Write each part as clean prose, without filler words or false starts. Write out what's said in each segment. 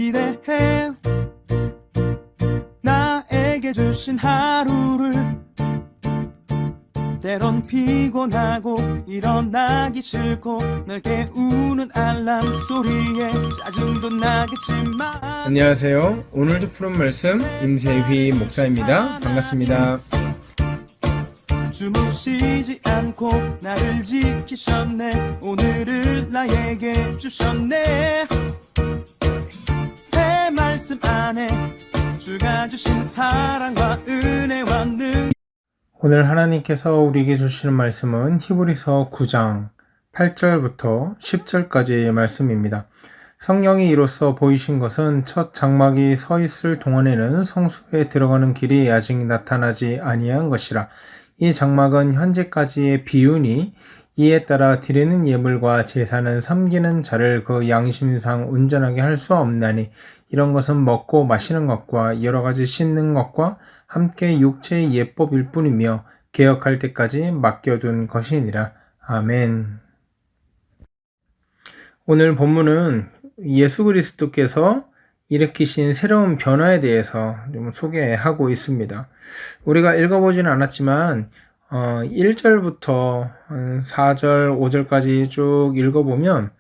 기대해 나에게 주신 하루를 때론 피곤하고 일어나기 싫고 널 깨우는 알람 소리에 짜증도 나겠지만 안녕하세요. 오늘도 푸른 말씀 임세휘 목사입니다. 반갑습니다. 주무시지 않고 나를 지키셨네. 오늘을 나에게 주셨네. 새 말씀 안에 주가 주신 사랑과 은혜와 능. 오늘 하나님께서 우리에게 주시는 말씀은 히브리서 9장 8절부터 10절까지의 말씀입니다. 성령이 이로써 보이신 것은 첫 장막이 서 있을 동안에는 성소에 들어가는 길이 아직 나타나지 아니한 것이라. 이 장막은 현재까지의 비유니 이에 따라 드리는 예물과 제사는 섬기는 자를 그 양심상 온전하게 할 수 없나니 이런 것은 먹고 마시는 것과 여러 가지 씻는 것과 함께 육체의 예법일 뿐이며 개혁할 때까지 맡겨둔 것이니라. 아멘. 오늘 본문은 예수 그리스도께서 일으키신 새로운 변화에 대해서 좀 소개하고 있습니다. 우리가 읽어보지는 않았지만 1절부터 4절, 5절까지 쭉 읽어보면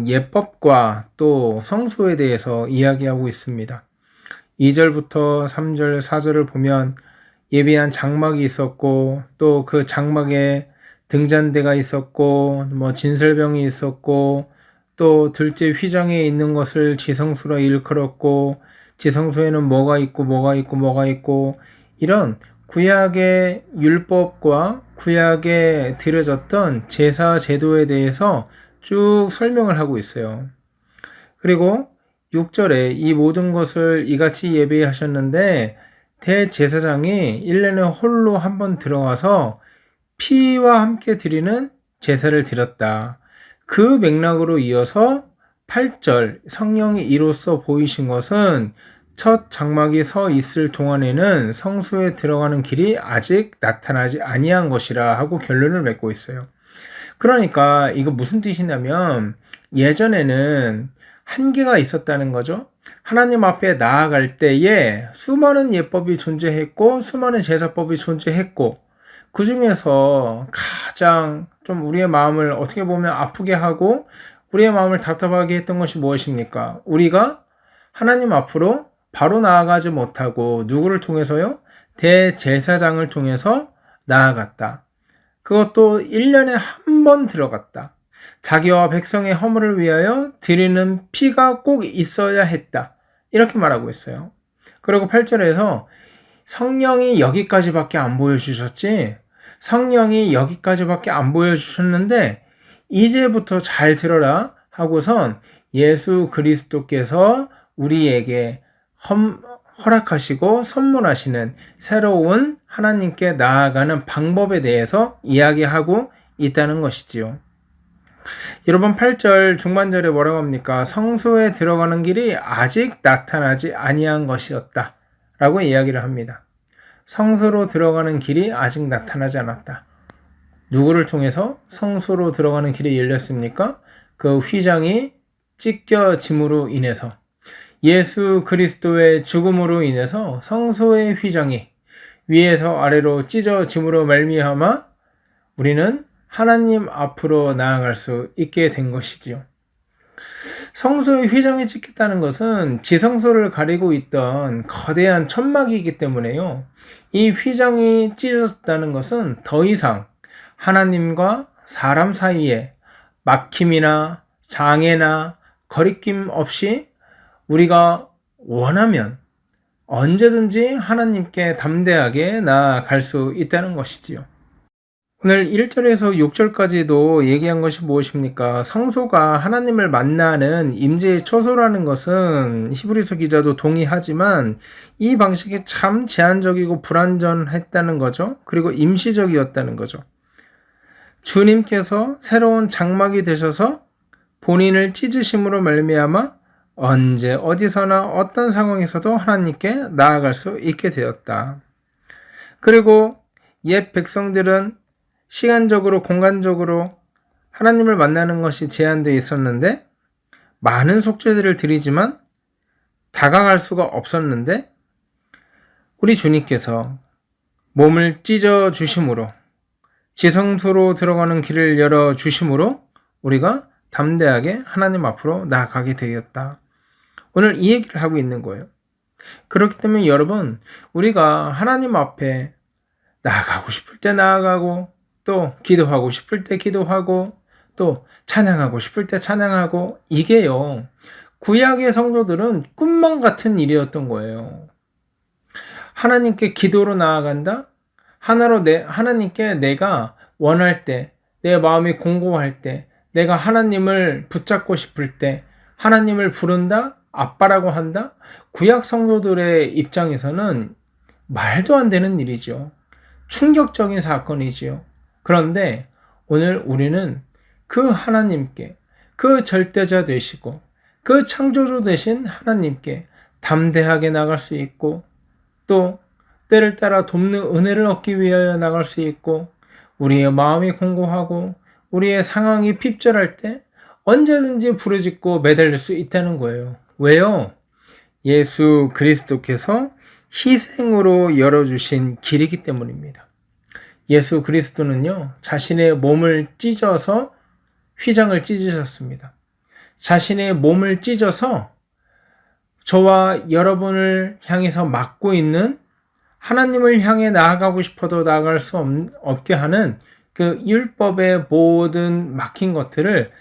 예법과 또 성소에 대해서 이야기하고 있습니다. 2절부터 3절, 4절을 보면 예비한 장막이 있었고 또 그 장막에 등잔대가 있었고 진설병이 있었고 또 둘째 휘장에 있는 것을 지성소로 일컬었고 지성소에는 뭐가 있고 이런 구약의 율법과 구약에 드려졌던 제사 제도에 대해서 쭉 설명을 하고 있어요. 그리고 6절에 이 모든 것을 이같이 예배하셨는데 대제사장이 1년에 홀로 한번 들어가서 피와 함께 드리는 제사를 드렸다. 그 맥락으로 이어서 8절 성령이 이로써 보이신 것은 첫 장막이 서 있을 동안에는 성소에 들어가는 길이 아직 나타나지 아니한 것이라 하고 결론을 맺고 있어요. 그러니까 이거 무슨 뜻이냐면 예전에는 한계가 있었다는 거죠. 하나님 앞에 나아갈 때에 수많은 예법이 존재했고 수많은 제사법이 존재했고 그 중에서 가장 좀 우리의 마음을 어떻게 보면 아프게 하고 우리의 마음을 답답하게 했던 것이 무엇입니까? 우리가 하나님 앞으로 바로 나아가지 못하고 누구를 통해서요? 대제사장을 통해서 나아갔다. 그것도 1년에 한 번 들어갔다. 자기와 백성의 허물을 위하여 드리는 피가 꼭 있어야 했다. 이렇게 말하고 있어요. 그리고 8절에서 성령이 여기까지밖에 안 보여주셨지 성령이 여기까지밖에 안 보여주셨는데 이제부터 잘 들어라 하고선 예수 그리스도께서 우리에게 허락하시고 선물하시는 새로운 하나님께 나아가는 방법에 대해서 이야기하고 있다는 것이지요. 여러분 8절 중반절에 뭐라고 합니까? 성소에 들어가는 길이 아직 나타나지 아니한 것이었다 라고 이야기를 합니다. 성소로 들어가는 길이 아직 나타나지 않았다. 누구를 통해서 성소로 들어가는 길이 열렸습니까? 그 휘장이 찢겨짐으로 인해서 예수 그리스도의 죽음으로 인해서 성소의 휘장이 위에서 아래로 찢어짐으로 말미암아 우리는 하나님 앞으로 나아갈 수 있게 된 것이지요. 성소의 휘장이 찢겼다는 것은 지성소를 가리고 있던 거대한 천막이기 때문에요. 이 휘장이 찢어졌다는 것은 더 이상 하나님과 사람 사이에 막힘이나 장애나 거리낌 없이 우리가 원하면 언제든지 하나님께 담대하게 나아갈 수 있다는 것이지요. 오늘 1절에서 6절까지도 얘기한 것이 무엇입니까? 성소가 하나님을 만나는 임재의 처소라는 것은 히브리서 기자도 동의하지만 이 방식이 참 제한적이고 불완전했다는 거죠. 그리고 임시적이었다는 거죠. 주님께서 새로운 장막이 되셔서 본인을 찢으심으로 말미암아 언제 어디서나 어떤 상황에서도 하나님께 나아갈 수 있게 되었다. 그리고 옛 백성들은 시간적으로 공간적으로 하나님을 만나는 것이 제한되어 있었는데 많은 속죄들을 드리지만 다가갈 수가 없었는데 우리 주님께서 몸을 찢어 주심으로 지성소로 들어가는 길을 열어 주심으로 우리가 담대하게 하나님 앞으로 나아가게 되었다. 오늘 이 얘기를 하고 있는 거예요. 그렇기 때문에 여러분, 우리가 하나님 앞에 나아가고 싶을 때 나아가고, 또 기도하고 싶을 때 기도하고, 또 찬양하고 싶을 때 찬양하고, 이게요, 구약의 성도들은 꿈만 같은 일이었던 거예요. 하나님께 기도로 나아간다? 하나님께 내가 원할 때, 내 마음이 공고할 때, 내가 하나님을 붙잡고 싶을 때, 하나님을 부른다? 아빠라고 한다? 구약 성도들의 입장에서는 말도 안 되는 일이죠. 충격적인 사건이지요. 그런데 오늘 우리는 그 하나님께, 그 절대자 되시고 그 창조주 되신 하나님께 담대하게 나갈 수 있고, 또 때를 따라 돕는 은혜를 얻기 위하여 나갈 수 있고, 우리의 마음이 공고하고 우리의 상황이 핍절할 때 언제든지 부르짖고 매달릴 수 있다는 거예요. 왜요? 예수 그리스도께서 희생으로 열어주신 길이기 때문입니다. 예수 그리스도는요, 자신의 몸을 찢어서 휘장을 찢으셨습니다. 자신의 몸을 찢어서 저와 여러분을 향해서 막고 있는, 하나님을 향해 나아가고 싶어도 나아갈 수 없게 하는 그 율법의 모든 막힌 것들을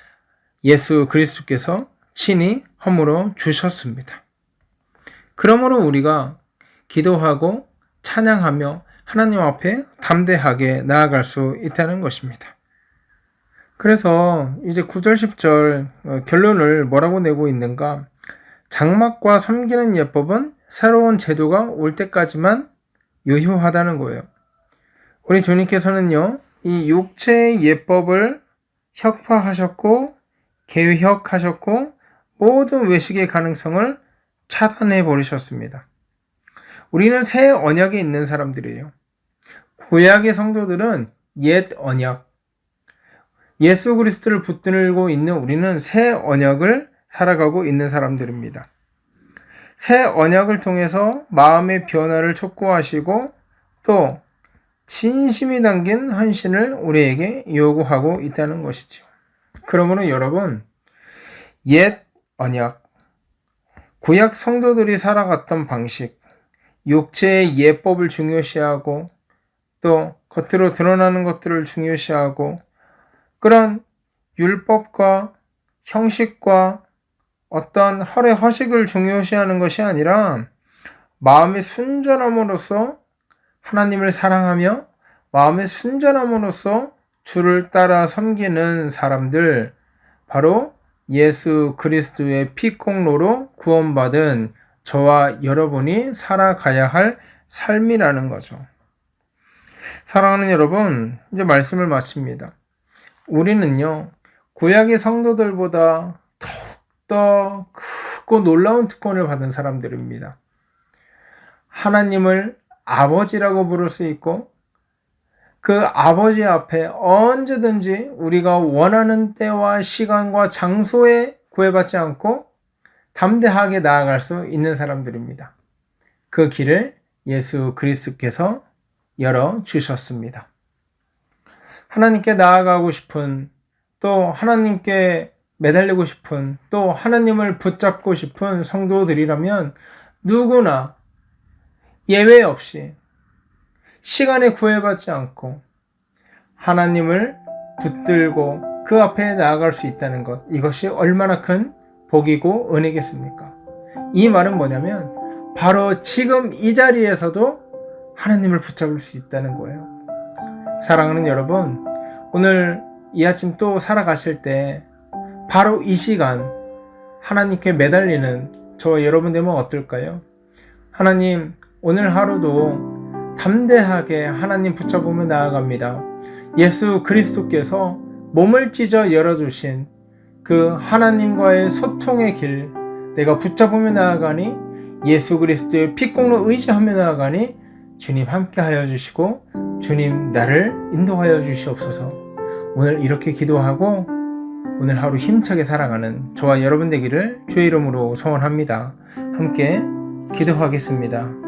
예수 그리스도께서 친히 허물어 주셨습니다. 그러므로 우리가 기도하고 찬양하며 하나님 앞에 담대하게 나아갈 수 있다는 것입니다. 그래서 이제 9절 10절 결론을 뭐라고 내고 있는가? 장막과 섬기는 예법은 새로운 제도가 올 때까지만 유효하다는 거예요. 우리 주님께서는요, 이 육체의 예법을 혁파하셨고 개혁하셨고 모든 외식의 가능성을 차단해 버리셨습니다. 우리는 새 언약에 있는 사람들이에요. 구약의 성도들은 옛 언약, 예수 그리스도를 붙들고 있는 우리는 새 언약을 살아가고 있는 사람들입니다. 새 언약을 통해서 마음의 변화를 촉구하시고 또 진심이 담긴 헌신을 우리에게 요구하고 있다는 것이죠. 그러므로 여러분, 옛 언약, 구약 성도들이 살아갔던 방식, 육체의 예법을 중요시하고 또 겉으로 드러나는 것들을 중요시하고 그런 율법과 형식과 어떤 허례허식을 중요시하는 것이 아니라 마음의 순전함으로써 하나님을 사랑하며 마음의 순전함으로써 주를 따라 섬기는 사람들, 바로 예수 그리스도의 피공로로 구원받은 저와 여러분이 살아가야 할 삶이라는 거죠. 사랑하는 여러분, 이제 말씀을 마칩니다. 우리는요, 구약의 성도들보다 더욱더 크고 놀라운 특권을 받은 사람들입니다. 하나님을 아버지라고 부를 수 있고 그 아버지 앞에 언제든지 우리가 원하는 때와 시간과 장소에 구애받지 않고 담대하게 나아갈 수 있는 사람들입니다. 그 길을 예수 그리스도께서 열어주셨습니다. 하나님께 나아가고 싶은, 또 하나님께 매달리고 싶은, 또 하나님을 붙잡고 싶은 성도들이라면 누구나 예외 없이 시간에 구애받지 않고 하나님을 붙들고 그 앞에 나아갈 수 있다는 것, 이것이 얼마나 큰 복이고 은혜겠습니까? 이 말은 뭐냐면 바로 지금 이 자리에서도 하나님을 붙잡을 수 있다는 거예요. 사랑하는 여러분, 오늘 이 아침 또 살아가실 때 바로 이 시간 하나님께 매달리는 저와 여러분 되면 어떨까요? 하나님, 오늘 하루도 담대하게 하나님 붙잡으며 나아갑니다. 예수 그리스도께서 몸을 찢어 열어주신 그 하나님과의 소통의 길, 내가 붙잡으며 나아가니 예수 그리스도의 피공로 의지하며 나아가니 주님 함께 하여 주시고 주님 나를 인도하여 주시옵소서. 오늘 이렇게 기도하고 오늘 하루 힘차게 살아가는 저와 여러분 되기를 주의 이름으로 소원합니다. 함께 기도하겠습니다.